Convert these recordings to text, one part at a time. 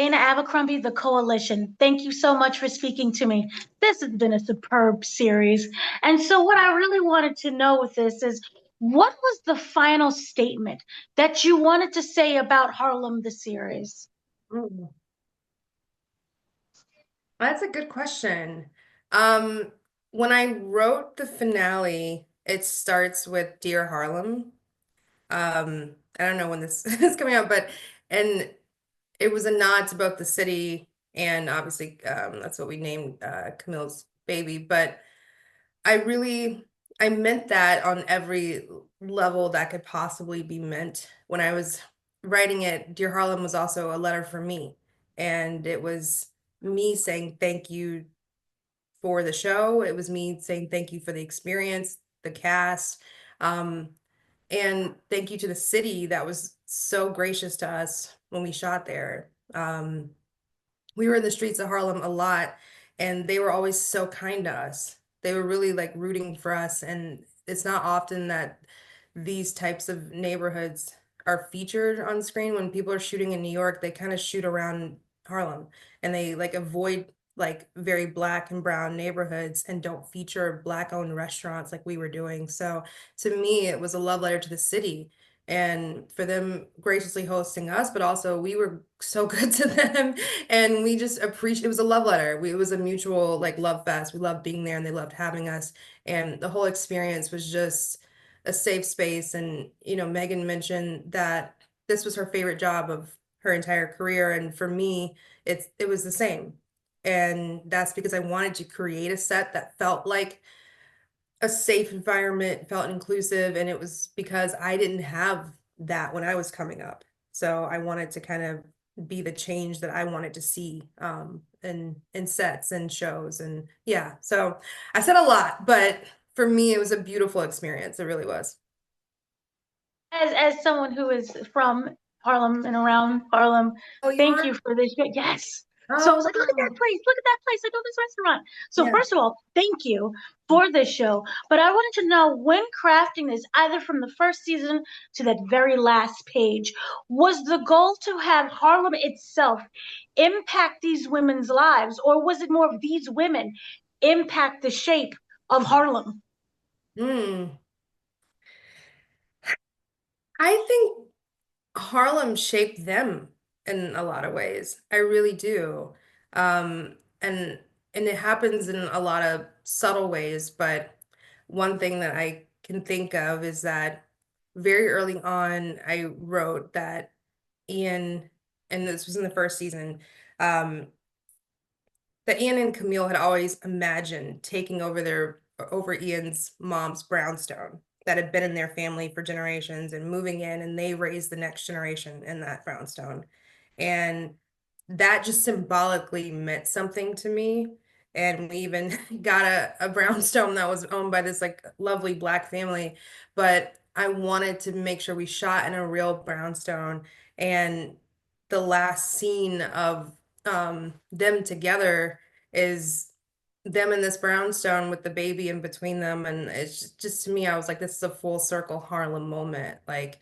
Dana Abercrombie, The Koalition. Thank you so much for speaking to me. This has been a superb series. And so, what I really wanted to know with this is what was the final statement that you wanted to say about Harlem, the series? Mm, That's a good question. Um, when I wrote the finale, it starts with Dear Harlem. I don't know when this is coming out, but and it was a nod to both the city and obviously that's what we named Camille's baby. But I really I meant that on every level that could possibly be meant. When I was writing it, Dear Harlem was also a letter for me. And it was me saying thank you for the show. It was me saying thank you for the experience, the cast, um, and thank you to the city that was so gracious to us when we shot there. We were in the streets of Harlem a lot, and they were always so kind to us. They were really like rooting for us, and it's not often that these types of neighborhoods are featured on screen. When people are shooting in New York, they kind of shoot around Harlem and they like avoid like very black and brown neighborhoods and don't feature black owned restaurants like we were doing. So to me, it was a love letter to the city and for them graciously hosting us, but also we were so good to them and we just appreciate it was a love letter. It was a mutual like love fest. We loved being there and they loved having us. And the whole experience was just a safe space. And, Megan mentioned that this was her favorite job of her entire career. And for me, it was the same. And that's because I wanted to create a set that felt like a safe environment, felt inclusive, and it was because I didn't have that when I was coming up. So I wanted to kind of be the change that I wanted to see in sets and shows and yeah. So I said a lot, but for me it was a beautiful experience. It really was. As someone who is from Harlem and around Harlem, Oh, you thank are? you for this. Yes. So I Oh, was like, look at that place, look at that place. I know this restaurant. So yeah. first of all, thank you for this show. But I wanted to know when crafting this, either from the first season to that very last page, was the goal to have Harlem itself impact these women's lives, or was it more of these women impact the shape of Harlem? Mm. I think Harlem shaped them in a lot of ways. I really do. Um, and and it happens in a lot of subtle ways, but one thing that I can think of is that very early on, I wrote that Ian, and this was in the first season, um, that Ian and Camille had always imagined taking over Ian's mom's brownstone that had been in their family for generations and moving in, and they raised the next generation in that brownstone. And that just symbolically meant something to me. And we even got a brownstone that was owned by this like lovely black family. But I wanted to make sure we shot in a real brownstone. And the last scene of them together is them in this brownstone with the baby in between them. And it's just to me, I was like, this is a full circle Harlem moment. Like,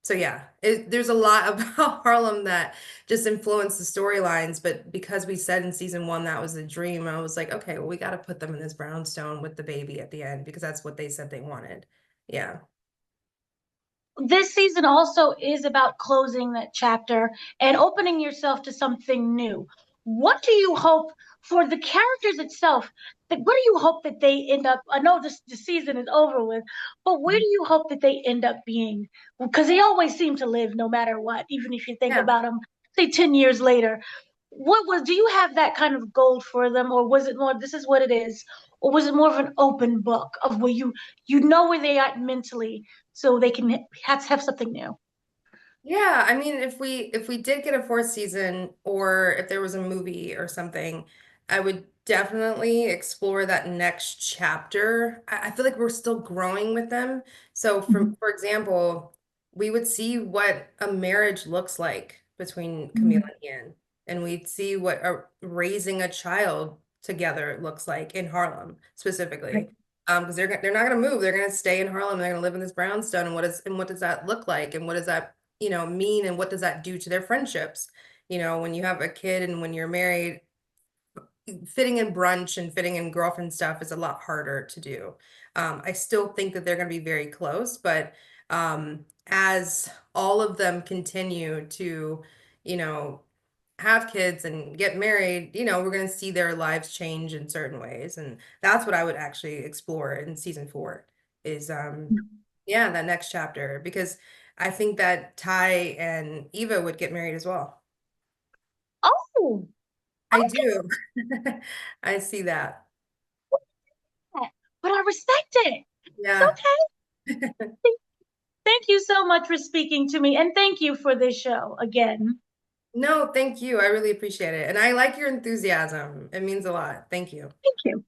so yeah, there's a lot about Harlem that just influenced the storylines, but because we said in season one that was a dream, I was like, okay, well, we got to put them in this brownstone with the baby at the end because that's what they said they wanted. Yeah. This season also is about closing that chapter and opening yourself to something new. What do you hope for the characters itself? What do you hope that they end up? I know the season is over with, but where do you hope that they end up being? Because they always seem to live no matter what, even if you think Yeah. about them, say 10 years later. Do you have that kind of goal for them, or was it more, this is what it is? Or was it more of an open book of where you know where they are mentally so they can have something new? Yeah, I mean, if we did get a fourth season or if there was a movie or something, I would definitely explore that next chapter. I feel like we're still growing with them. So Mhm. for example, we would see what a marriage looks like between Camille Mhm. and Ian, and we'd see what raising a child together looks like in Harlem specifically. Because they're not gonna move, they're gonna stay in Harlem, they're gonna live in this brownstone, and what does that look like, and what does that mean and what does that do to their friendships? you know, when you have a kid and when you're married, fitting in brunch and fitting in girlfriend stuff is a lot harder to do. I still think that they're going to be very close, but as all of them continue to, you know, have kids and get married, you know, we're going to see their lives change in certain ways. And that's what I would actually explore in season 4 is, yeah, that next chapter, because I think that Ty and Eva would get married as well. Oh, I do. I see that. okay. But I respect it. It's Yeah. okay. Thank you so much for speaking to me, and thank you for this show again. No, thank you. I really appreciate it. And I like your enthusiasm. It means a lot. Thank you. Thank you.